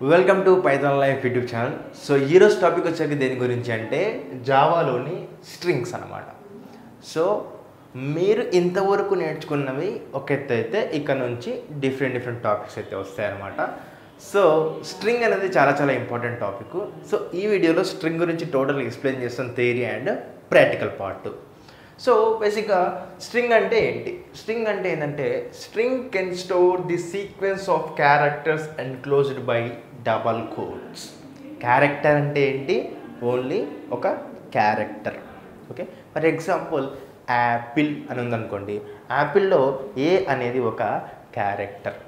Welcome to Python life YouTube channel. So ఈరోజు topic వచ్చాక దేని గురించి అంటే జావాలోని స్ట్రింగ్స్ అనమాట. సో మీరు ఇంతవరకు నేర్చుకున్నవి ఒక ఎత్తు అయితే ఇక్కడ నుంచి డిఫరెంట్ టాపిక్స్ అయితే వస్తాయన్నమాట. సో స్ట్రింగ్ అనేది చాలా ఇంపార్టెంట్ టాపిక్. సో ఈ వీడియోలో స్ట్రింగ్ గురించి టోటల్ ఎక్స్ప్లెయిన్ చేస్తాను, theory and practical part. So బేసిక్గా స్ట్రింగ్ అంటే ఏంటి? స్ట్రింగ్ అంటే ఏంటంటే string can store the sequence of characters enclosed by double quotes. Character అంటే ఏంటి? ఓన్లీ ఒక character. Okay, for example apple అని ఉందనుకోండి, యాపిల్లో ఏ అనేది ఒక క్యారెక్టర్.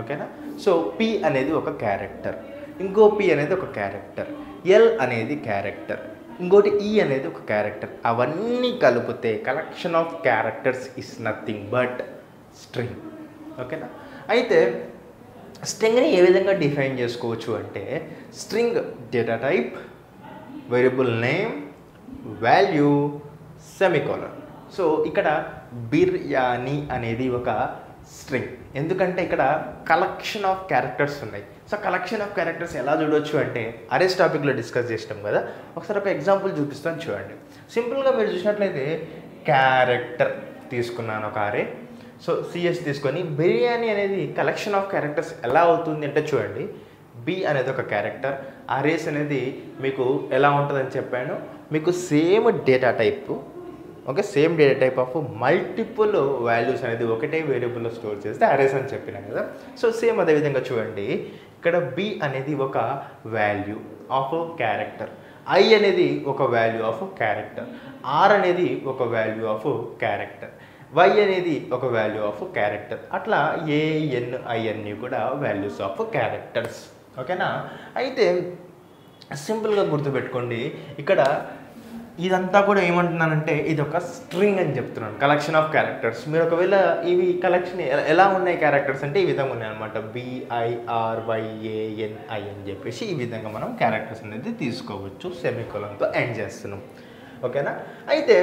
ఓకేనా? సో పి అనేది ఒక క్యారెక్టర్, ఇంకో పి అనేది ఒక క్యారెక్టర్, ఎల్ అనేది క్యారెక్టర్, ఇంకోటి ఈ అనేది ఒక క్యారెక్టర్. అవన్నీ కలిపితే collection of characters is nothing but string. ఓకేనా? అయితే స్ట్రింగ్ని ఏ విధంగా డిఫైన్ చేసుకోవచ్చు అంటే string data type, variable name, value, semicolon. So ఇక్కడ బిర్యానీ అనేది ఒక స్ట్రింగ్, ఎందుకంటే ఇక్కడ కలెక్షన్ ఆఫ్ క్యారెక్టర్స్ ఉన్నాయి. సో కలెక్షన్ ఆఫ్ క్యారెక్టర్స్ ఎలా చూడవచ్చు అంటే అరేస్ టాపిక్లో డిస్కస్ చేసినాం కదా, ఒకసారి ఒక ఎగ్జాంపుల్ చూపిస్తాను చూడండి. సింపుల్గా మీరు చూసినట్లయితే క్యారెక్టర్ తీసుకున్నాను ఒక అరే. సో సిఎస్ తీసుకొని బిర్యానీ అనేది కలెక్షన్ ఆఫ్ క్యారెక్టర్స్ ఎలా అవుతుంది అంటే చూడండి, బి అనేది ఒక క్యారెక్టర్, అరేస్ అనేది మీకు ఎలా ఉంటుందని చెప్పాను, మీకు same data type. Okay, same data type of multiple values అనేది ఒకటే వేరియబుల్లో స్టోర్ చేస్తే అరేస్ అని చెప్పినాను కదా. సో సేమ్ అదేవిధంగా చూడండి, ఇక్కడ బి అనేది ఒక వాల్యూ ఆఫ్ క్యారెక్టర్, ఐ అనేది ఒక వాల్యూ ఆఫ్ క్యారెక్టర్, ఆర్ అనేది ఒక వాల్యూ ఆఫ్ క్యారెక్టర్, వై అనేది ఒక వాల్యూ ఆఫ్ క్యారెక్టర్, అట్లా ఏఎన్ఐఎన్ని కూడా వాల్యూస్ ఆఫ్ క్యారెక్టర్స్. ఓకేనా? అయితే సింపుల్గా గుర్తుపెట్టుకోండి, ఇక్కడ ఇదంతా కూడా ఏమంటున్నానంటే ఇది ఒక స్ట్రింగ్ అని చెప్తున్నాను, కలెక్షన్ ఆఫ్ క్యారెక్టర్స్. మీరు ఒకవేళ ఇవి కలెక్షన్ ఎలా ఉన్నాయి క్యారెక్టర్స్ అంటే ఈ విధంగా ఉన్నాయి అనమాట, BIRYANI అని చెప్పేసి ఈ విధంగా మనం క్యారెక్టర్స్ అనేది తీసుకోవచ్చు. సెమికోలన్తో ఎండ్ చేస్తున్నాం. ఓకేనా? అయితే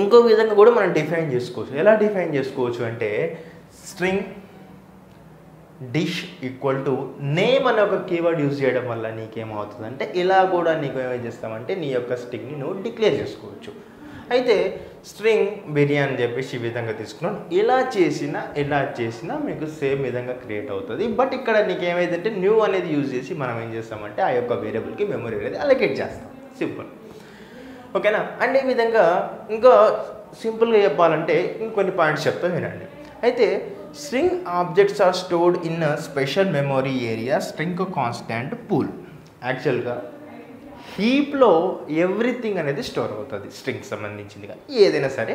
ఇంకో విధంగా కూడా మనం డిఫైన్ చేసుకోవచ్చు. ఎలా డిఫైన్ చేసుకోవచ్చు అంటే string dish equal to name అనే ఒక కీవర్డ్ యూజ్ చేయడం వల్ల నీకేమవుతుంది అంటే ఇలా కూడా నీకు ఏమేం చేస్తామంటే నీ యొక్క స్ట్రింగ్ని నువ్వు డిక్లేర్ చేసుకోవచ్చు. అయితే స్ట్రింగ్ బిర్యానీ అని చెప్పేసి ఈ విధంగా తీసుకున్నాను, ఇలా చేసినా మీకు సేమ్ విధంగా క్రియేట్ అవుతుంది. బట్ ఇక్కడ నీకు ఏమైందంటే న్యూ అనేది యూజ్ చేసి మనం ఏం చేస్తామంటే ఆ యొక్క వేరియబుల్కి మెమరీ అనేది అలొకేట్ చేస్తాం. సింపుల్. ఓకేనా? అండ్ ఈ విధంగా ఇంకా సింపుల్గా చెప్పాలంటే ఇంకొన్ని పాయింట్స్ చెప్తాం వినండి. అయితే string objects are stored in special memory area string constant pool. యాక్చువల్గా హీప్లో ఎవ్రీథింగ్ అనేది స్టోర్ అవుతుంది స్ట్రింగ్ సంబంధించిందిగా ఏదైనా సరే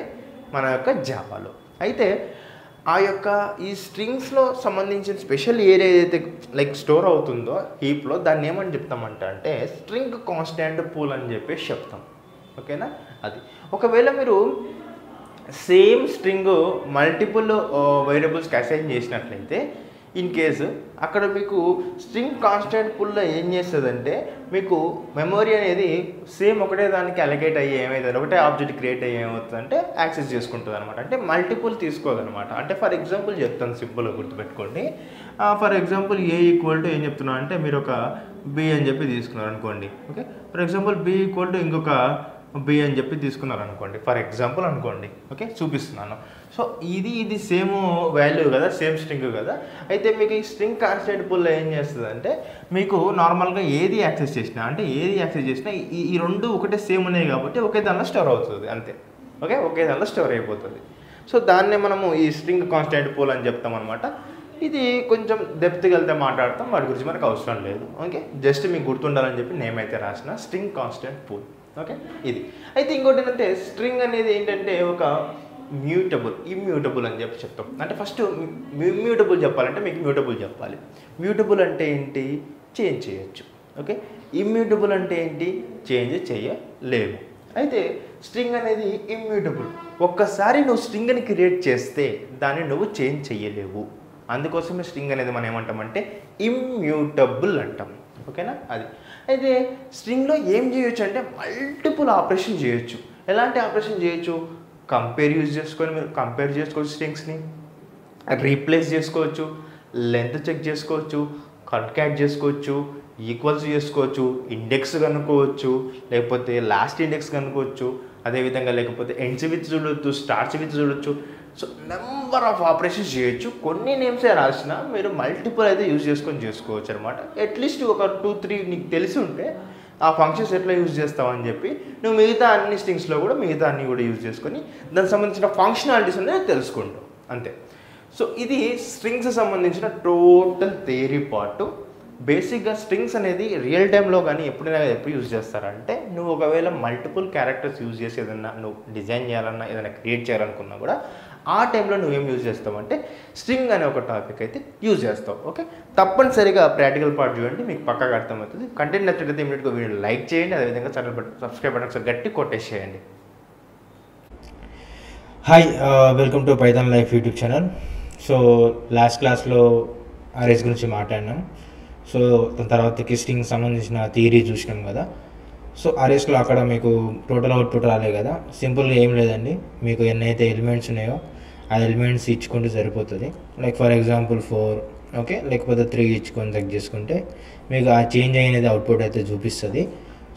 మన యొక్క జావాలో. అయితే ఆ యొక్క ఈ స్ట్రింగ్స్లో సంబంధించిన స్పెషల్ ఏరియా ఏదైతే లైక్ స్టోర్ అవుతుందో హీప్లో దాన్ని ఏమని చెప్తామంట అంటే స్ట్రింగ్ కాన్స్టాంట్ పూల్ అని చెప్పేసి చెప్తాం. ఓకేనా? అది ఒకవేళ మీరు సేమ్ స్ట్రింగ్ మల్టిపుల్ వేరియబుల్స్కి అసైన్ చేసినట్లయితే ఇన్ కేసు అక్కడ మీకు స్ట్రింగ్ కాన్స్టాంట్ పూల్లో ఏం చేస్తుందంటే మీకు మెమొరీ అనేది సేమ్ ఒకటే దానికి అలొకేట్ అయ్యి ఏమవుతుంది, ఒకటే ఆబ్జెక్ట్ క్రియేట్ అయ్యి ఏమవుతుందంటే యాక్సెస్ చేసుకుంటుంది అనమాట. అంటే మల్టిపుల్ తీసుకోదనమాట. అంటే ఫర్ ఎగ్జాంపుల్ చెప్తాను, సింపుల్గా గుర్తుపెట్టుకోండి. For example A equal to ఏం చెప్తున్నాను అంటే మీరు ఒక బి అని చెప్పి తీసుకున్నారు అనుకోండి. Okay, for example B equal to ఇంకొక బి అని చెప్పి తీసుకున్నారు అనుకోండి, ఫర్ ఎగ్జాంపుల్ అనుకోండి. ఓకే, చూపిస్తున్నాను. సో ఇది సేమ్ వాల్యూ కదా, సేమ్ స్ట్రింగ్ కదా. అయితే మీకు ఈ స్ట్రింగ్ కాన్స్టాంట్ పూల్లో ఏం చేస్తుంది అంటే మీకు నార్మల్గా ఏది యాక్సెస్ చేసినా ఈ రెండు ఒకటే సేమ్ ఉన్నాయి కాబట్టి ఒకే దానిలో స్టోర్ అవుతుంది అంతే. ఓకే, ఒకే దానిలో స్టోర్ అయిపోతుంది. సో దాన్నే మనము ఈ స్ట్రింగ్ కాన్స్టాంట్ పూల్ అని చెప్తాం అనమాట. ఇది కొంచెం డెప్త్కి వెళ్తే మాట్లాడతాం, వాటి గురించి మనకు అవసరం లేదు. ఓకే, జస్ట్ మీకు గుర్తుండాలని చెప్పి నేమ్ అయితే రాసిన స్ట్రింగ్ కాన్స్టాంట్ పూల్. ఓకే, ఇది. అయితే ఇంకోటి ఏంటంటే స్ట్రింగ్ అనేది ఏంటంటే ఒక ఇమ్యూటబుల్ అని చెప్పి చెప్తాం. అంటే ఫస్ట్ ఇమ్యూటబుల్ చెప్పాలంటే మీకు మ్యూటబుల్ చెప్పాలి. మ్యూటబుల్ అంటే ఏంటి? చేంజ్ చేయొచ్చు. ఓకే, ఇమ్యూటబుల్ అంటే ఏంటి? చేంజ్ చేయలేము. అయితే స్ట్రింగ్ అనేది ఇమ్యూటబుల్. ఒక్కసారి నువ్వు స్ట్రింగ్ని క్రియేట్ చేస్తే దాన్ని నువ్వు చేంజ్ చేయలేవు. అందుకోసమే స్ట్రింగ్ అనేది మనం ఏమంటామంటే ఇమ్యూటబుల్ అంటాం. ఓకేనా? అది. అయితే స్ట్రింగ్లో ఏం చేయొచ్చు అంటే మల్టిపుల్ ఆపరేషన్ చేయొచ్చు. ఎలాంటి ఆపరేషన్ చేయొచ్చు? కంపేర్ యూజ్ చేసుకొని మీరు కంపేర్ చేసుకోవచ్చు, స్ట్రింగ్స్ని రీప్లేస్ చేసుకోవచ్చు, లెంత్ చెక్ చేసుకోవచ్చు, కన్కాట్ చేసుకోవచ్చు, ఈక్వల్స్ చేసుకోవచ్చు, ఇండెక్స్ కనుక్కోవచ్చు, లేకపోతే లాస్ట్ ఇండెక్స్ కనుక్కోవచ్చు, అదేవిధంగా లేకపోతే ఎండ్స్ విత్ చూడొచ్చు, స్టార్ట్స్ విత్ చూడొచ్చు. సో నెంబర్ ఆఫ్ ఆపరేషన్స్ చేయొచ్చు. కొన్ని నేమ్సే రాసినా మీరు మల్టిపుల్ అయితే యూజ్ చేసుకోవచ్చు అనమాట. అట్లీస్ట్ ఒక 2-3 నీకు తెలిసి ఉంటే ఆ ఫంక్షన్స్ ఎట్లా యూజ్ చేస్తావని చెప్పి నువ్వు మిగతా అన్ని స్ట్రింగ్స్లో కూడా మిగతా అన్ని కూడా యూజ్ చేసుకొని దానికి సంబంధించిన ఫంక్షనాలిటీస్ అనేది తెలుసుకుంటావు అంతే. సో ఇది స్ట్రింగ్స్ సంబంధించిన టోటల్ థియరీ పార్ట్. బేసిక్గా స్ట్రింగ్స్ అనేది రియల్ టైంలో కానీ ఎప్పుడైనా ఎప్పుడు యూజ్ చేస్తారంటే నువ్వు ఒకవేళ మల్టిపుల్ క్యారెక్టర్స్ యూజ్ చేసి ఏదన్నా నువ్వు డిజైన్ చేయాలన్నా ఏదైనా క్రియేట్ చేయాలనుకున్నా కూడా ఆ టైంలో నువ్వేం యూజ్ చేస్తావు అంటే స్ట్రింగ్ అనే ఒక టాపిక్ అయితే యూజ్ చేస్తావు. ఓకే, తప్పనిసరిగా ప్రాక్టికల్ పార్ట్ చూడండి, మీకు పక్కాగా అర్థమవుతుంది. కంటెంట్ నచ్చినట్లయితే ఇమీడియట్గా వీడియో లైక్ చేయండి, అదేవిధంగా ఛానల్ సబ్స్క్రైబ్ బటన్ ఒకసారి గట్టి కొట్టేసేయండి. Hi, welcome to Python life YouTube channel. So last క్లాస్లో అరేస్ గురించి మాట్లాడినాం. సో దాని తర్వాతకి స్ట్రింగ్ సంబంధించిన థియరీ చూసినాం కదా. సో అరేస్లో అక్కడ మీకు టోటల్ అవుట్పుట్ రాలే కదా. సింపుల్గా ఏం లేదండి, మీకు ఎన్నైతే ఎలిమెంట్స్ ఉన్నాయో ఆ ఎలిమెంట్స్ ఇచ్చుకుంటే సరిపోతుంది. లైక్ ఫర్ ఎగ్జాంపుల్ 4, ఓకే, లేకపోతే 3 ఇచ్చుకొని చెక్ చేసుకుంటే మీకు ఆ చేంజ్ అయినది అవుట్పుట్ అయితే చూపిస్తుంది.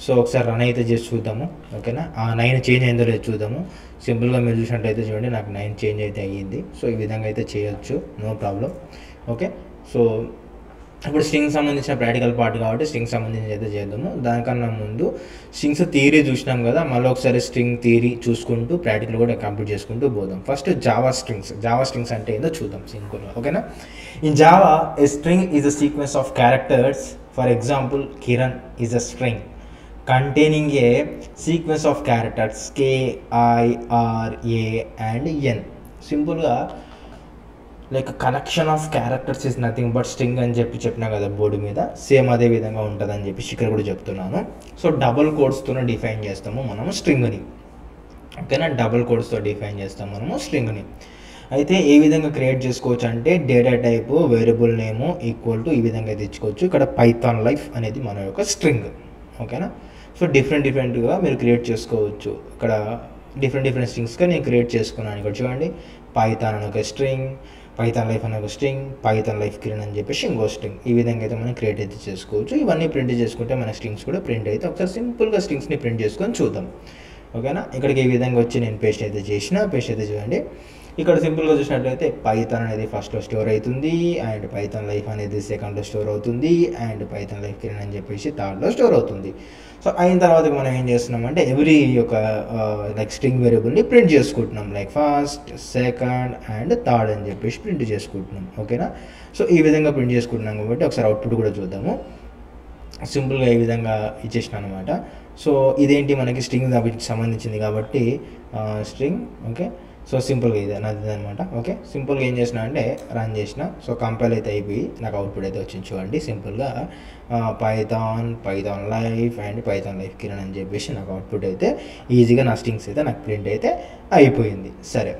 సో ఒకసారి రన్ అయితే చేసి చూద్దాము, ఓకేనా. ఆ 9 చేంజ్ అయిందో లేదు చూద్దాము. సింపుల్గా మీరు చూసినట్టయితే చూడండి, నాకు 9 చేంజ్ అయితే అయ్యింది. సో ఈ విధంగా అయితే చేయొచ్చు, నో ప్రాబ్లం. ఓకే, సో ఇప్పుడు స్ట్రింగ్ సంబంధించిన ప్రాక్టికల్ పార్ట్ కాబట్టి స్ట్రింగ్ సంబంధించి అయితే చేద్దాము. దానికన్నా ముందు స్ట్రింగ్స్ థియరీ చూసినాం కదా, మళ్ళీ ఒకసారి స్ట్రింగ్ థియరీ చూసుకుంటూ ప్రాక్టికల్ కూడా కంప్లీట్ చేసుకుంటూ పోదాం. ఫస్ట్ జావా స్ట్రింగ్స్ అంటే ఏదో చూద్దాం సింపుల్గా, ఓకేనా. In Java a string is a sequence of characters. For example Kiran is a string containing a sequence of characters K, I, R, A and N. సింపుల్గా like collection of characters is nothing but string అని చెప్పినా కదా board మీద. Same అదే విధంగా ఉంటుందని చెప్పి ఇక్కడ కూడా చెప్తున్నాను. సో డబుల్ కోడ్స్తోనే డిఫైన్ చేస్తాము మనము స్ట్రింగ్ని, ఓకేనా. డబుల్ కోడ్స్తో డిఫైన్ చేస్తాము మనము స్ట్రింగ్ని. అయితే ఏ విధంగా క్రియేట్ చేసుకోవచ్చు అంటే data type, variable name equal to ఈ విధంగా తెచ్చుకోవచ్చు. ఇక్కడ పైథాన్ లైఫ్ అనేది మన యొక్క స్ట్రింగ్, ఓకేనా. సో డిఫరెంట్గా మీరు క్రియేట్ చేసుకోవచ్చు. ఇక్కడ డిఫరెంట్ స్ట్రింగ్స్గా నేను క్రియేట్ చేసుకున్నాను. ఇక్కడ చూడండి, పైథాన్ అని ఒక స్ట్రింగ్, పైథాన్ లైఫ్ అని ఒక స్ట్రింగ్, పైథాన్ లైఫ్ కిరణ్ అని చెప్పేసి ఇంకో స్ట్రింగ్. ఈ విధంగా అయితే మనం క్రియేట్ అయితే చేసుకోవచ్చు. ఇవన్నీ ప్రింట్ చేసుకుంటే మన స్ట్రింగ్స్ కూడా ప్రింట్ అయితే ఒకసారి సింపుల్గా స్ట్రింగ్స్ని ప్రింట్ చేసుకొని చూద్దాం, ఓకేనా. ఇక్కడికి ఈ విధంగా వచ్చి నేను పేస్ట్ అయితే చూడండి. ఇక్కడ సింపుల్గా చూసినట్లయితే పైథాన్ అనేది ఫస్ట్లో స్టోర్ అవుతుంది, అండ్ పైథాన్ లైఫ్ అనేది సెకండ్లో స్టోర్ అవుతుంది, అండ్ పైథాన్ లైఫ్ కిరణ్ అని చెప్పేసి థర్డ్లో స్టోర్ అవుతుంది. సో అయిన తర్వాత మనం ఏం చేస్తున్నామంటే ఎవ్రీ ఒక లైక్ స్ట్రింగ్ వేరియబుల్ని ప్రింట్ చేసుకుంటున్నాం. Like first, second and third అని చెప్పేసి ప్రింట్ చేసుకుంటున్నాం, ఓకేనా. సో ఈ విధంగా ప్రింట్ చేసుకుంటున్నాం కాబట్టి ఒకసారి అవుట్పుట్ కూడా చూద్దాము. సింపుల్గా ఈ విధంగా ఇచ్చేసినాను అనమాట. సో ఇదేంటి మనకి స్ట్రింగ్ సంబంధించింది కాబట్టి స్ట్రింగ్, ఓకే. సో సింపుల్గా ఇది నాది అనమాట, ఓకే. సింపుల్గా ఏం చేసిన అంటే రన్ చేసిన. సో కంపైల్ అయితే అయిపోయి నాకు అవుట్పుట్ అయితే వచ్చింది చూడండి. సింపుల్గా Python life and Python life Kiran అని చెప్పేసి నాకు అవుట్పుట్ అయితే ఈజీగా నా స్ట్రింగ్స్ అయితే నాకు ప్రింట్ అయితే అయిపోయింది. సరే,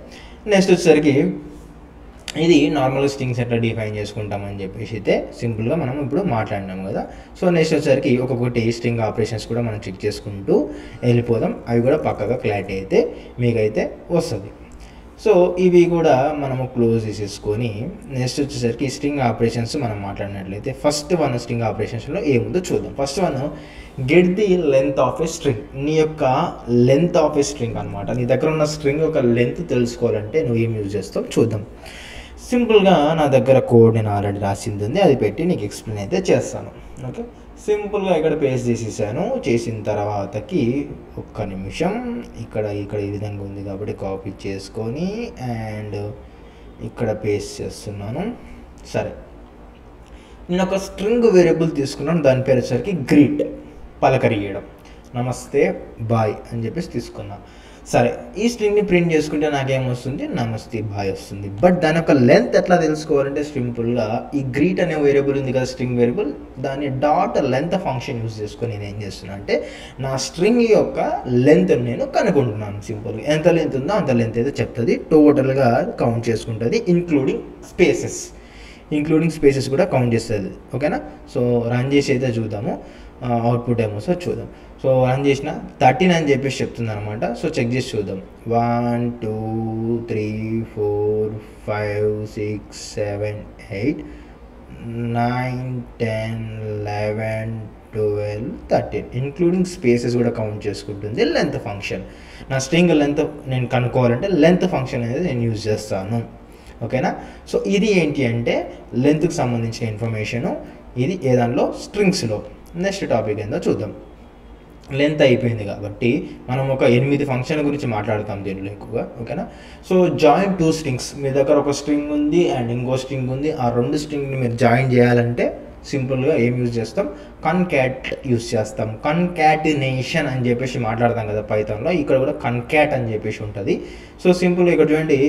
నెక్స్ట్ వచ్చేసరికి ఇది నార్మల్ స్ట్రింగ్స్ ఎట్లా డిఫైన్ చేసుకుంటామని చెప్పేసి అయితే సింపుల్గా మనం ఇప్పుడు మాట్లాడినాం కదా. సో నెక్స్ట్ వచ్చేసరికి ఒక్కొక్కటి స్ట్రింగ్ ఆపరేషన్స్ కూడా మనం చెక్ చేసుకుంటూ వెళ్ళిపోదాం. అవి కూడా పక్కగా క్లారిటీ అయితే మీకైతే వస్తుంది. సో ఇవి కూడా మనము క్లోజ్ చేసేసుకొని నెక్స్ట్ వచ్చేసరికి స్ట్రింగ్ ఆపరేషన్స్ మనం మాట్లాడినట్లయితే ఫస్ట్ వన్ స్ట్రింగ్ ఆపరేషన్స్లో ఏముందో చూద్దాం. First one get the length of a string. నీ యొక్క లెంత్ ఆఫ్ ఏ స్ట్రింగ్ అనమాట. నీ దగ్గర ఉన్న స్ట్రింగ్ యొక్క లెంత్ తెలుసుకోవాలంటే నువ్వు ఏం యూజ్ చేస్తావు చూద్దాం. సింపుల్గా నా దగ్గర కోడ్ నేను ఆల్రెడీ రాసింది ఉంది, అది పెట్టి నీకు ఎక్స్ప్లెయిన్ అయితే చేస్తాను, ఓకే. సింపుల్గా ఇక్కడ పేస్ట్ చేసేసాను. చేసిన తర్వాతకి ఒక్క నిమిషం, ఇక్కడ ఈ విధంగా ఉంది కాబట్టి కాపీ చేసుకొని అండ్ ఇక్కడ పేస్ట్ చేస్తున్నాను. సరే, నేను ఒక స్ట్రింగ్ వేరియబుల్ తీసుకున్నాను, దాని పేరు వచ్చేసరికి గ్రీట్, పలకరియడం, నమస్తే బాయ్ అని చెప్పేసి తీసుకున్నాను. సరే, ఈ స్ట్రింగ్ని ప్రింట్ చేసుకుంటే నాకేమొస్తుంది, నమస్తే బాయ్ వస్తుంది. బట్ దాని యొక్క లెంత్ ఎట్లా తెలుసుకోవాలంటే సింపుల్గా ఈ గ్రీట్ అనే వేరియబుల్ ఉంది కదా స్ట్రింగ్ వేరియబుల్, దాన్ని డాట్ లెంత్ ఫంక్షన్ యూజ్ చేసుకొని నేను ఏం చేస్తున్నాను అంటే నా స్ట్రింగ్ యొక్క లెంత్ నేను కనుక్కుంటున్నాను. సింపుల్గా ఎంత లెంత్ ఉందో అంత లెంత్ అయితే చెప్తుంది, టోటల్గా కౌంట్ చేసుకుంటుంది, ఇంక్లూడింగ్ స్పేసెస్ కూడా కౌంట్ చేస్తుంది, ఓకేనా. సో రన్ చేసి అయితే చూద్దాము అవుట్పుట్ ఏమో చూద్దాం. సో రన్ చేసిన 13 అని చెప్పేసి చెప్తుంది అనమాట. సో చెక్ చేసి చూద్దాం. 1 2 3 4 5 6 7 8 9, 10, 11, 12, 13 ఇంక్లూడింగ్ స్పేసెస్ కూడా కౌంట్ చేసుకుంటుంది లెంత్ ఫంక్షన్. నా స్ట్రింగ్ లెంత్ నేను కనుక్కోవాలంటే లెంత్ ఫంక్షన్ అనేది నేను యూజ్ చేస్తాను. ఓకేనా. సో ఇది ఏంటి అంటే లెంత్కి సంబంధించిన ఇన్ఫర్మేషను. ఇది ఏదానిలో స్ట్రింగ్స్లో. నెక్స్ట్ టాపిక్ ఏందో చూద్దాం. లెంత్ అయిపోయింది కాబట్టి మనం ఒక 8 ఫంక్షన్ గురించి మాట్లాడతాం దీనిలో ఎక్కువగా. ఓకేనా. So join 2 strings. మీ దగ్గర ఒక స్ట్రింగ్ ఉంది అండ్ ఇంకో స్ట్రింగ్ ఉంది. ఆ 2 స్ట్రింగ్ని మీరు జాయిన్ చేయాలంటే సింపుల్గా ఏం యూజ్ చేస్తాం, కన్క్యాట్ యూజ్ చేస్తాం. కన్క్యాటినేషన్ అని చెప్పేసి మాట్లాడతాం కదా పైథాన్లో. ఇక్కడ కూడా కన్క్యాట్ అని చెప్పేసి ఉంటుంది. సో సింపుల్గా ఇక్కడ చూడండి,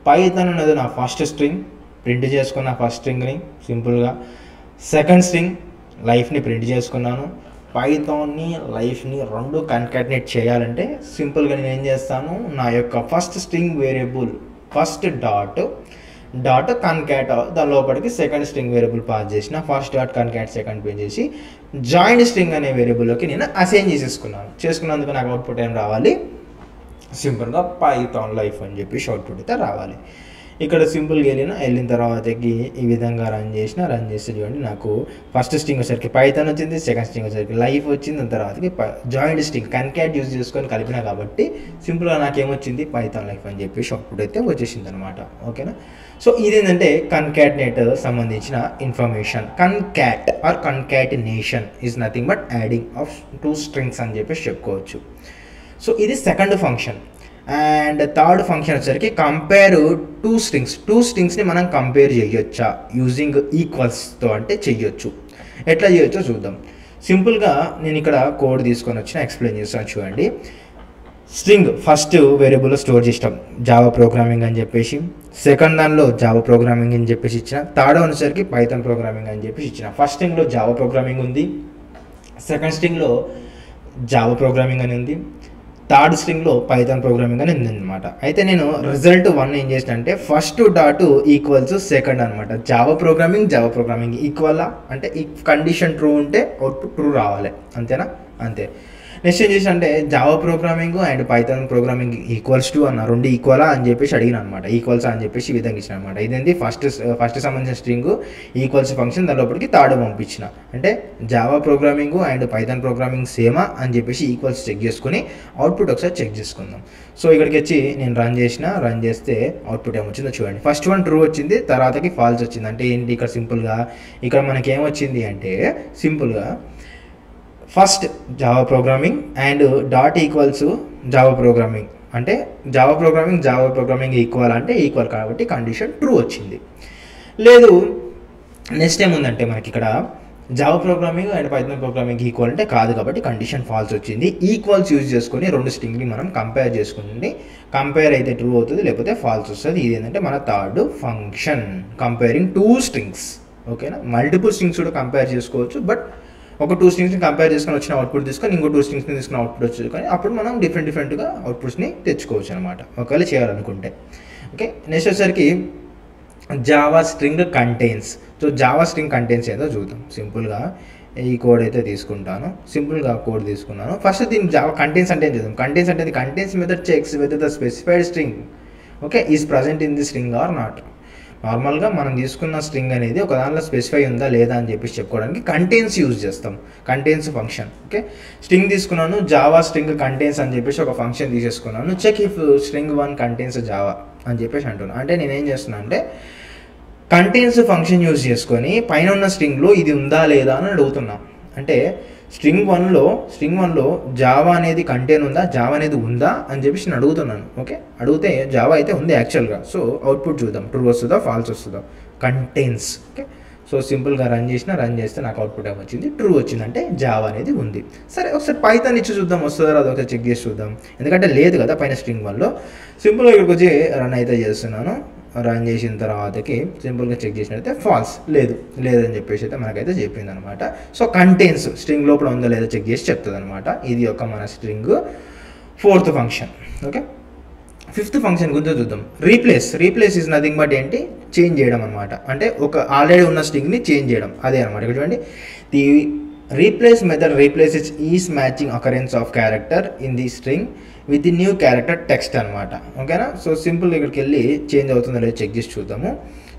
పైథాన్ అనేది నా ఫస్ట్ స్ట్రింగ్ ప్రింట్ చేసుకున్న ఫస్ట్ స్ట్రింగ్ని సింపుల్గా. సెకండ్ స్ట్రింగ్ లైఫ్ని ప్రింట్ చేసుకున్నాను. పైథాన్ని లైఫ్ని రెండు కన్కాటినేట్ చేయాలంటే సింపుల్గా నేను ఏం చేస్తాను, నా యొక్క first string variable first dot concat దాని లోపలికి సెకండ్ స్ట్రింగ్ వేరియబుల్ పాస్ చేసిన. First dot concat second page చేసి జాయింట్ స్ట్రింగ్ అనే వేరియబుల్లోకి నేను అసైన్ చేసుకున్నందుకు నాకు అవుట్పుట్ ఏం రావాలి, సింపుల్గా పైథాన్ లైఫ్ అని చెప్పి అవుట్పుట్ అయితే రావాలి. ఇక్కడ సింపుల్గా వెళ్ళిన తర్వాతకి ఈ విధంగా రన్ చేస్తే చూడండి, నాకు ఫస్ట్ స్ట్రింగ్ వచ్చేసరికి పైథాన్ వచ్చింది, సెకండ్ స్ట్రింగ్ వచ్చేసరికి లైఫ్ వచ్చింది, దాని తర్వాతకి జాయింట్ స్ట్రింగ్ కన్కాట్ యూజ్ చేసుకొని కలిపినా కాబట్టి సింపుల్గా నాకేమొచ్చింది, పైథాన్ లైఫ్ అని చెప్పేసి అవుట్పుట్ అయితే వచ్చేసింది అనమాట. ఓకేనా. సో ఇదేంటంటే కన్కాటినేట్ సంబంధించిన information. Concat or concatenation is nothing but adding of 2 strings అని చెప్పేసి చెప్పుకోవచ్చు. సో ఇది second function. And third function వచ్చేసరికి కంపేర్ 2 స్ట్రింగ్స్ని మనం కంపేర్ చేయొచ్చా యూజింగ్ ఈక్వల్స్తో అంటే చెయ్యొచ్చు. ఎట్లా చేయొచ్చో చూద్దాం. సింపుల్గా నేను ఇక్కడ కోడ్ తీసుకొని వచ్చిన ఎక్స్ప్లెయిన్ చేస్తాను చూడండి. స్ట్రింగ్ ఫస్ట్ వేరియబుల్లో స్టోర్ చేస్తాం జావా ప్రోగ్రామింగ్ అని చెప్పేసి, సెకండ్ దానిలో జావా ప్రోగ్రామింగ్ అని చెప్పేసి ఇచ్చిన, థర్డ్ వచ్చేసరికి పైథాన్ ప్రోగ్రామింగ్ అని చెప్పేసి ఇచ్చిన. ఫస్ట్ స్ట్రింగ్లో జావా ప్రోగ్రామింగ్ ఉంది, సెకండ్ స్ట్రింగ్లో జావా ప్రోగ్రామింగ్ అని ఉంది, థర్డ్ స్ట్రింగ్లో పైథాన్ ప్రోగ్రామింగ్ అని ఉందన్నమాట. అయితే నేను రిజల్ట్ 1 ఏం చేసిన అంటే ఫస్ట్ డాట్ ఈక్వల్స్ సెకండ్ అనమాట. జావా ప్రోగ్రామింగ్ ఈక్వల్ అంటే ఈ కండిషన్ ట్రూ ఉంటే అవుట్పుట్ ట్రూ రావాలి, అంతేనా? అంతే. నెక్స్ట్ ఏం చేసిన అంటే Java programming and Python programming equals to అన్న, రెండు ఈక్వలా అని చెప్పేసి అడిగిన అనమాట. ఈక్వల్స్ అని చెప్పేసి ఈ విధంగా ఇచ్చిన అనమాట. ఇదేంటి ఫస్ట్ సంబంధించిన స్ట్రింగ్ ఈక్వల్స్ ఫంక్షన్ దాని లోపలికి థర్డ్ పంపించిన. అంటే Java programming and Python programming సేమా అని చెప్పేసి ఈక్వల్స్ చెక్ చేసుకుని అవుట్పుట్ ఒకసారి చెక్ చేసుకుందాం. సో ఇక్కడికి వచ్చి నేను రన్ చేస్తే అవుట్పుట్ ఏమొచ్చిందో చూడండి. ఫస్ట్ వన్ ట్రూ వచ్చింది, తర్వాతకి ఫాల్స్ వచ్చింది. అంటే ఏంటి ఇక్కడ సింపుల్గా ఇక్కడ మనకి ఏమొచ్చింది అంటే సింపుల్గా first Java programming and dot equals Java programming అంటే జావా ప్రోగ్రామింగ్ ఈక్వల్ అంటే ఈక్వల్ కాబట్టి కండిషన్ ట్రూ వచ్చింది. లేదు నెక్స్ట్ ఏముందంటే మనకి ఇక్కడ Java programming and Python programming equal అంటే కాదు కాబట్టి కండిషన్ ఫాల్స్ వచ్చింది. ఈక్వల్స్ యూజ్ చేసుకొని రెండు స్ట్రింగ్ని మనం కంపేర్ చేసుకుంటే కంపేర్ అయితే ట్రూ అవుతుంది, లేకపోతే ఫాల్స్ వస్తుంది. ఇది ఏంటంటే మన థర్డ్ ఫంక్షన్, కంపేరింగ్ 2 స్ట్రింగ్స్. ఓకేనా. మల్టిపుల్ స్ట్రింగ్స్ కూడా కంపేర్ చేసుకోవచ్చు, బట్ ఒక 2 స్ట్రింగ్స్ని కంపేర్ చేసుకొని వచ్చిన అవుట్పుట్ తీసుకొని ఇంకో 2 స్ట్రింగ్స్ని తీసుకుని అవుట్పుట్ వచ్చేసుకొని అప్పుడు మనం డిఫరెంట్గా అవుట్పుట్స్ని తెచ్చుకోవచ్చు అనమాట ఒకవేళ చేయాలనుకుంటే. ఓకే. నెక్స్ట్ వచ్చేసరికి Java string contains. So Java string contains ఏదో చూద్దాం. సింపుల్గా ఈ కోడ్ అయితే తీసుకుంటాను. సింపుల్గా కోడ్ తీసుకున్నాను. ఫస్ట్ దీన్ని జావా కంటైన్స్ అంటే ఏం చేద్దాం. కంటైన్స్ అంటే contains method checks whether the specified string okay is present in the string or not. నార్మల్గా మనం తీసుకున్న స్ట్రింగ్ అనేది ఒక దానిలో స్పెసిఫై ఉందా లేదా అని చెప్పేసి చెప్పుకోవడానికి కంటైన్స్ యూజ్ చేస్తాం. Contains function. ఓకే. స్ట్రింగ్ తీసుకున్నాను, జావా స్ట్రింగ్ కంటైన్స్ అని చెప్పేసి ఒక ఫంక్షన్ తీసేసుకున్నాను. Check if string 1 contains Java అని చెప్పేసి అంటున్నాను. అంటే నేనేం చేస్తున్నాను అంటే కంటైన్స్ ఫంక్షన్ యూజ్ చేసుకొని పైన ఉన్న స్ట్రింగ్లో ఇది ఉందా లేదా అని అడుగుతున్నాం. అంటే స్ట్రింగ్ 1లో జావా అనేది కంటైన్ ఉందా, జావా అనేది ఉందా అని చెప్పేసి నేను అడుగుతున్నాను. ఓకే. అడిగితే జావా అయితే ఉంది యాక్చువల్గా. సో అవుట్పుట్ చూద్దాం, ట్రూ వస్తుందా ఫాల్స్ వస్తుందా. కంటైన్స్. ఓకే. సో సింపుల్గా రన్ చేస్తే నాకు అవుట్పుట్ ఏమొచ్చింది, ట్రూ వచ్చిందంటే జావా అనేది ఉంది. సరే ఒకసారి పైథాన్ ఇచ్చి చూద్దాం వస్తుందా అది ఒకసారి చెక్ చేసి చూద్దాం. ఎందుకంటే లేదు కదా పైన స్ట్రింగ్ 1లో. సింపుల్గా ఇక్కడికి వచ్చి రన్ అయితే చేస్తున్నాను. రన్ చేసిన తర్వాతకి సింపుల్గా చెక్ చేసినట్లయితే ఫాల్స్ లేదని చెప్పేసి అయితే మనకైతే చెప్పింది అనమాట. సో కంటైన్స్ స్ట్రింగ్ లోపల ఉందో లేదో చెక్ చేసి చెప్తుంది అనమాట. ఇది ఒక మన string 4th function. Okay. 5th function గురించి చూద్దాం. రీప్లేస్ ఈజ్ నథింగ్ బట్ ఏంటి, చేంజ్ చేయడం అనమాట. అంటే ఒక ఆల్రెడీ ఉన్న స్ట్రింగ్ని చేంజ్ చేయడం అదే అనమాట. ఇక్కడ చూడండి, the replace method replaces is matching occurrence of character in the string with the new character text అనమాట. ఓకేనా. సో సింపుల్ ఇక్కడికి వెళ్ళి చేంజ్ అవుతుందో లేదో చెక్ చేసి చూద్దాము.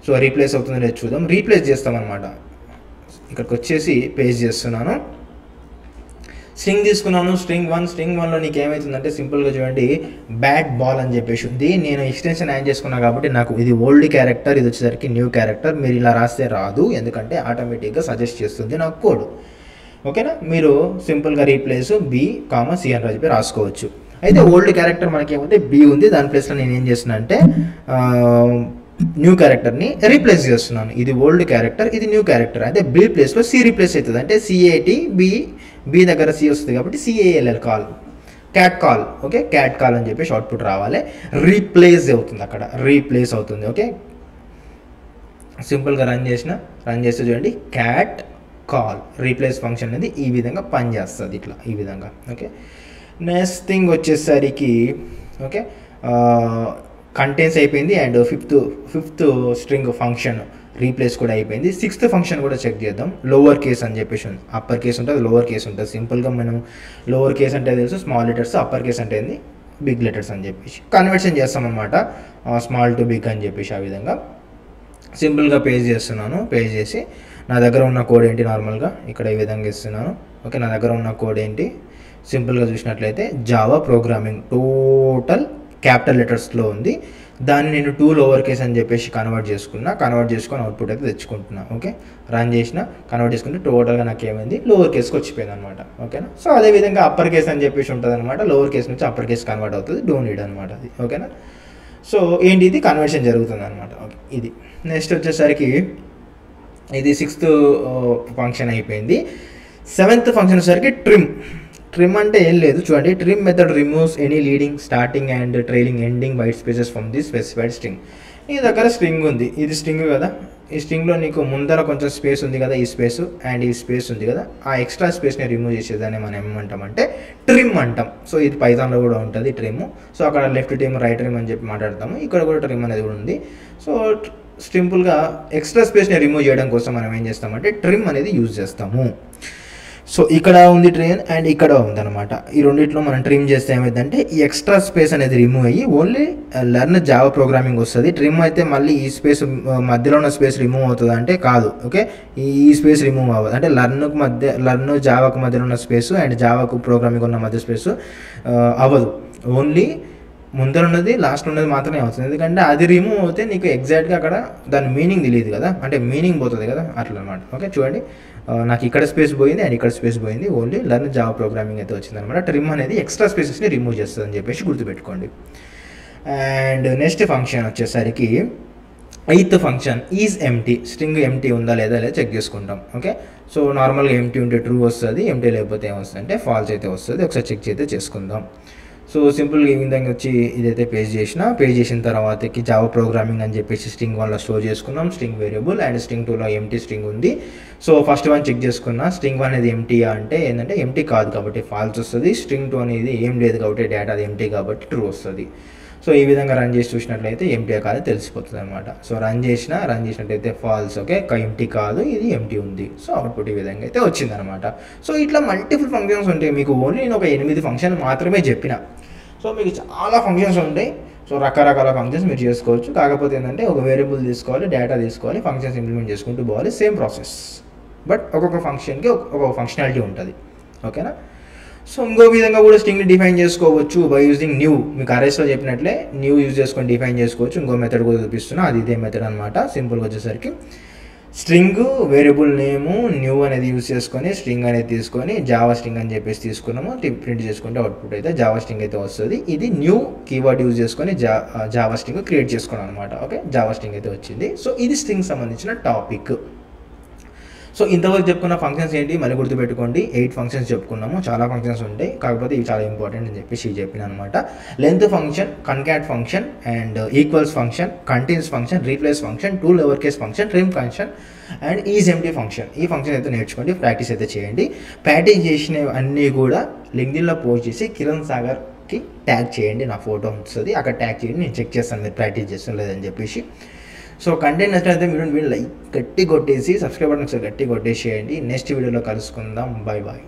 సో రీప్లేస్ అవుతుందో లేదు చూద్దాం. రీప్లేస్ చేస్తామన్నమాట. ఇక్కడికి వచ్చేసి పేస్ట్ చేస్తున్నాను. స్ట్రింగ్ తీసుకున్నాను. స్ట్రింగ్ 1లో నీకు ఏమవుతుందంటే సింపుల్గా చూడండి, బ్యాట్ బాల్ అని చెప్పేసి ఉంది. నేను ఎక్స్టెన్షన్ యాడ్ చేసుకున్నాను కాబట్టి నాకు ఇది ఓల్డ్ క్యారెక్టర్, ఇది వచ్చేసరికి న్యూ క్యారెక్టర్. మీరు ఇలా రాస్తే రాదు, ఎందుకంటే ఆటోమేటిక్గా సజెస్ట్ చేస్తుంది నాకు కోడ్. ఓకేనా, మీరు సింపుల్గా రీప్లేస్ B, C అని చెప్పి రాసుకోవచ్చు. అయితే ఓల్డ్ క్యారెక్టర్ మనకి ఏమంటే B ఉంది, దాని ప్లేస్లో నేను ఏం చేస్తున్నా అంటే న్యూ క్యారెక్టర్ని రీప్లేస్ చేస్తున్నాను. ఇది ఓల్డ్ క్యారెక్టర్, ఇది న్యూ క్యారెక్టర్. అయితే B ప్లేస్లో C రీప్లేస్ అవుతుంది. అంటే CAT, B దగ్గర C వస్తుంది కాబట్టి CALL call, cat call. Okay, cat call అని చెప్పేసి అవుట్పుట్ రావాలి. రీప్లేస్ అవుతుంది, అక్కడ రీప్లేస్ అవుతుంది. ఓకే, సింపుల్గా రన్ చేస్తే చూడండి, క్యాట్ కాల్ రీప్లేస్ ఫంక్షన్ అనేది ఈ విధంగా పనిచేస్తుంది, ఇట్లా ఈ విధంగా. ఓకే, నెక్స్ట్ థింగ్ వచ్చేసరికి ఓకే కంటెంట్స్ అయిపోయింది. And fifth string function replace కూడా అయిపోయింది. 6th ఫంక్షన్ కూడా చెక్ చేద్దాం. లోవర్ కేస్ అని చెప్పేసి ఉంది. అప్పర్ కేస్ ఉంటుంది, లోవర్ కేస్ ఉంటుంది. సింపుల్గా మనం లోవర్ కేస్ అంటే తెలుసు, స్మాల్ లెటర్స్. అప్పర్ కేస్ అంటే ఏంది, బిగ్ లెటర్స్ అని చెప్పేసి కన్వర్షన్ చేస్తామన్నమాట, స్మాల్ టు బిగ్ అని చెప్పేసి. ఆ విధంగా సింపుల్గా పేజ్ చేస్తున్నాను. పేజ్ చేసి నా దగ్గర ఉన్న కోడ్ ఏంటి, నార్మల్గా ఇక్కడ ఈ విధంగా ఇస్తున్నాను. ఓకే, నా దగ్గర ఉన్న కోడ్ ఏంటి, సింపుల్గా చూసినట్లయితే జావా ప్రోగ్రామింగ్ టోటల్ క్యాపిటల్ లెటర్స్లో ఉంది. దాన్ని నేను 2 లోవర్ కేస్ అని చెప్పేసి కన్వర్ట్ చేసుకొని అవుట్పుట్ అయితే తెచ్చుకుంటున్నా. ఓకే, రన్ కన్వర్ట్ చేసుకుంటే టోటల్గా నాకు ఏమైంది, లోవర్ కేస్కి వచ్చిపోయింది అనమాట. ఓకేనా, సో అదేవిధంగా అప్పర్ కేస్ అని చెప్పేసి ఉంటుంది అనమాట. లోవర్ కేస్ నుంచి అప్పర్ కేస్ కన్వర్ట్ అవుతుంది, డోంట్ నీడ్ అనమాట అది. ఓకేనా, సో ఏంటి, ఇది కన్వర్షన్ జరుగుతుంది అనమాట. ఓకే, ఇది నెక్స్ట్ వచ్చేసరికి ఇది 6th ఫంక్షన్ అయిపోయింది. 7th ఫంక్షన్ వచ్చేసరికి ట్రిమ్ అంటే ఏం లేదు చూడండి. Trim method removes any leading, starting and trailing, ending white spaces from the specified string. నీ దగ్గర స్ట్రింగ్ ఉంది, ఇది స్ట్రింగ్ కదా. ఈ స్ట్రింగ్లో నీకు ముందర కొంచెం స్పేస్ ఉంది కదా, ఈ స్పేస్ అండ్ ఈ స్పేస్ ఉంది కదా. ఆ ఎక్స్ట్రా స్పేస్ని రిమూవ్ చేసేదాన్ని మనం ఏమంటామంటే ట్రిమ్ అంటాం. సో ఇది పైథాన్లో కూడా ఉంటుంది ట్రిమ్. సో అక్కడ లెఫ్ట్ ట్రిమ్, రైట్ ట్రిమ్ అని చెప్పి మాట్లాడతాము. ఇక్కడ కూడా ట్రిమ్ అనేది కూడా ఉంది. సో సింపుల్గా ఎక్స్ట్రా స్పేస్ని రిమూవ్ చేయడం కోసం మనం ఏం చేస్తామంటే ట్రిమ్ అనేది యూజ్ చేస్తాము. సో ఇక్కడ ఉంది ట్రైన్ అండ్ ఇక్కడ ఉందన్నమాట. ఈ రెండిట్లో మనం ట్రిమ్ చేస్తే ఏమైందంటే ఈ ఎక్స్ట్రా స్పేస్ అనేది రిమూవ్ అయ్యి ఓన్లీ లెర్న్ జావా ప్రోగ్రామింగ్ వస్తుంది. ట్రిమ్ అయితే మళ్ళీ ఈ స్పేస్ మధ్యలో ఉన్న స్పేస్ రిమూవ్ అవుతుంది అంటే కాదు. ఓకే, ఈ స్పేస్ రిమూవ్ అవ్వదు. అంటే లెర్న్ జావాకు మధ్యలో ఉన్న స్పేస్ అండ్ జావాకు ప్రోగ్రామింగ్ ఉన్న మధ్య స్పేస్ అవ్వదు. ఓన్లీ ముందర ఉన్నది లాస్ట్ ఉన్నది మాత్రమే అవుతుంది. ఎందుకంటే అది రిమూవ్ అవుతే నీకు ఎగ్జాక్ట్గా అక్కడ దాని మీనింగ్ తెలియదు కదా, అంటే మీనింగ్ పోతుంది కదా, అట్లా అనమాట. ఓకే, చూడండి నాకు ఇక్కడ స్పేస్ పోయింది అండ్ ఇక్కడ స్పేస్ పోయింది. ఓన్లీ లెర్న్ జావా ప్రోగ్రామింగ్ అయితే వచ్చిందనమాట. ట్రిమ్ అనేది ఎక్స్ట్రా స్పేసెస్ని రిమూవ్ చేస్తుంది అని చెప్పేసి గుర్తుపెట్టుకోండి. అండ్ నెక్స్ట్ ఫంక్షన్ వచ్చేసరికి 8th function is empty. String empty ఉందా లేదా చెక్ చేసుకుంటాం. ఓకే, సో నార్మల్గా ఎంటీ ఉంటే ట్రూ వస్తుంది, ఎంటీ లేకపోతే ఏమొస్తుంది అంటే ఫాల్స్ అయితే వస్తుంది. ఒకసారి చెక్ అయితే చేసుకుందాం. సో సింపుల్గా ఈ విధంగా వచ్చి ఇదైతే పేజ్ చేసిన తర్వాతకి జావా ప్రోగ్రామింగ్ అని చెప్పేసి స్ట్రింగ్ 1లో స్టోర్ చేసుకున్నాం, స్ట్రింగ్ వేరియబుల్. అండ్ స్ట్రింగ్ 2లో ఎంటీ స్ట్రింగ్ ఉంది. సో ఫస్ట్ వన్ చెక్ చేసుకున్నా, స్ట్రింగ్ 1 అనేది ఎంటీ అంటే ఏంటంటే ఎంటీ కాదు కాబట్టి ఫాల్స్ వస్తుంది. స్ట్రింగ్ 2 అనేది ఏం లేదు కాబట్టి డేటా అది ఎంటీ కాబట్టి ట్రూ వస్తుంది. సో ఈ విధంగా రన్ చేసి చూసినట్లయితే ఎంటీ కాదు తెలిసిపోతుంది అనమాట. సో రన్ చేసినట్టయితే ఫాల్స్. ఓకే, ఎంటీ కాదు, ఇది ఎంటీ ఉంది. సో అవుట్పుట్ ఈ విధంగా అయితే వచ్చిందనమాట. సో ఇట్లా మల్టిపుల్ ఫంక్షన్స్ ఉంటాయి. మీకు ఓన్లీ నేను ఒక 8 ఫంక్షన్ మాత్రమే చెప్పిన. సో మీకు చాలా ఫంక్షన్స్ ఉంటాయి. సో రకరకాల ఫంక్షన్స్ మీరు చేసుకోవచ్చు. కాకపోతే ఏంటంటే ఒక వేరియబుల్ తీసుకోవాలి, డేటా తీసుకోవాలి, ఫంక్షన్స్ ఇంప్లిమెంట్ చేసుకుంటూ పోవాలి. సేమ్ ప్రాసెస్, బట్ ఒక్కొక్క ఫంక్షన్కి ఒక్కొక్క ఫంక్షనాలిటీ ఉంటుంది. ఓకేనా, సో ఇంకో విధంగా కూడా స్ట్రింగ్ని డిఫైన్ చేసుకోవచ్చు బై యూజింగ్ న్యూ. మీకు అరేస్లో చెప్పినట్లే న్యూ యూజ్ చేసుకొని డిఫైన్ చేసుకోవచ్చు. ఇంకో మెథడ్ కూడా చూపిస్తున్నా, అది ఇదే మెథడ్ అనమాట. సింపుల్గా వచ్చేసరికి స్ట్రింగ్ వేరియబుల్ నేము న్యూ అనేది యూజ్ చేసుకొని స్ట్రింగ్ అనేది తీసుకొని జావా స్ట్రింగ్ అని చెప్పేసి తీసుకున్నాము. ప్రింట్ చేసుకుంటే అవుట్పుట్ అయితే జావా స్ట్రింగ్ అయితే వస్తుంది. ఇది న్యూ కీవర్డ్ యూజ్ చేసుకొని జావా స్ట్రింగ్ క్రియేట్ చేసుకున్నాం అనమాట. ఓకే, జావా స్ట్రింగ్ అయితే వచ్చింది. సో ఇది స్ట్రింగ్ సంబంధించిన టాపిక్. సో ఇంతవరకు చెప్పుకున్న ఫంక్షన్స్ ఏంటి మళ్ళీ గుర్తుపెట్టుకోండి. 8 ఫంక్షన్స్ చెప్పుకున్నాము. చాలా ఫంక్షన్స్ ఉంటాయి, కాకపోతే ఇవి చాలా ఇంపార్టెంట్ అని చెప్పేసి చెప్పిన అనమాట. Length function, concat function and equals function, continuous function, replace function, 2 lower case function, trim function and is empty function. ఈ ఫంక్షన్ అయితే నేర్చుకోండి, ప్రాక్టీస్ అయితే చేయండి. ప్రాక్టీస్ చేసినవి అన్నీ కూడా లింక్డ్ఇన్లో పోస్ట్ చేసి కిరణ్ సాగర్కి ట్యాగ్ చేయండి. నా ఫోటో వస్తుంది, అక్కడ ట్యాగ్ చేయండి. నేను చెక్ చేస్తాను మీరు ప్రాక్టీస్ చేస్తాను లేదని చెప్పేసి. సో కంటెంట్ నచ్చినట్లయితే మీరు లైక్ గట్టి కొట్టేసి సబ్స్క్రైబ్ బటన్ ఒకసారి గట్టి కొట్టేసేయండి. నెక్స్ట్ వీడియోలో కలుసుకుందాం. Bye bye.